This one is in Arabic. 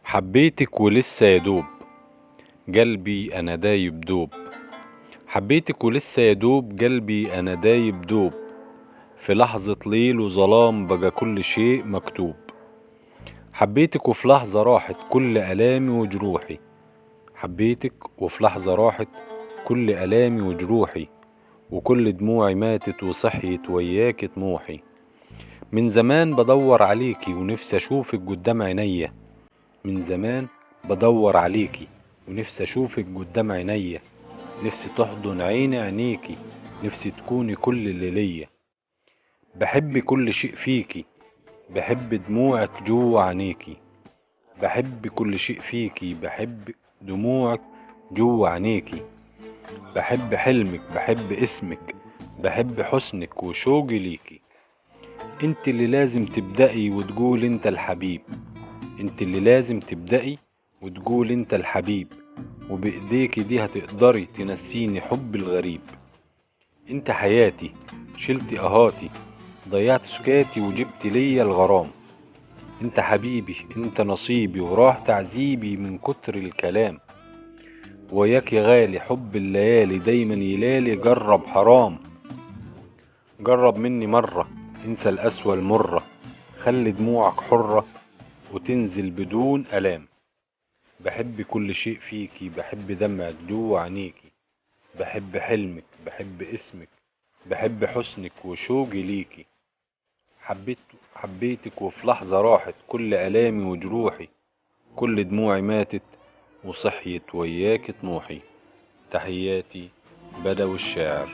حبيتك ولسه يدوب قلبي أنا دايب دوب. حبيتك ولسه يدوب قلبي أنا دايب دوب. في لحظة ليل وظلام بقى كل شيء مكتوب. حبيتك وفي لحظة راحت كل ألامي وجروحي. حبيتك وفي لحظة راحت كل ألامي وجروحي، وكل دموعي ماتت وصحيت وياك طموحي. من زمان بدور عليكي ونفسي أشوفك قدام عينيا. من زمان بدور عليكي ونفسي اشوفك قدام عينيا. نفسي تحضن عينيكي، نفسي تكوني كل اللي ليا. بحب كل شيء فيكي، بحب دموعك جوا عينيكي. بحب كل شيء فيكي، بحب دموعك جوا عينيكي. بحب حلمك، بحب اسمك، بحب حسنك وشوقي ليكي. انت اللي لازم تبدأي وتقول انت الحبيب. انت اللي لازم تبدأي وتقول انت الحبيب، وبايديكي دي هتقدري تنسيني حب الغريب. انت حياتي، شلتي اهاتي، ضيعت سكاتي وجبت ليا الغرام. انت حبيبي، انت نصيبي، وراح تعذيبي من كتر الكلام. وياك يا غالي حب الليالي دايما يلالي، جرب حرام. جرب مني مرة، انسى القسوة المرة، خلي دموعك حرة وتنزل بدون ألام. بحب كل شيء فيكي، بحب دمعك جوا عينيكي. بحب حلمك، بحب اسمك، بحب حسنك وشوقي ليكي. حبيت حبيتك وفي لحظة راحت كل ألامي وجروحي. كل دموعي ماتت وصحيت وياك طموحي. تحياتي بدوي الشاعر.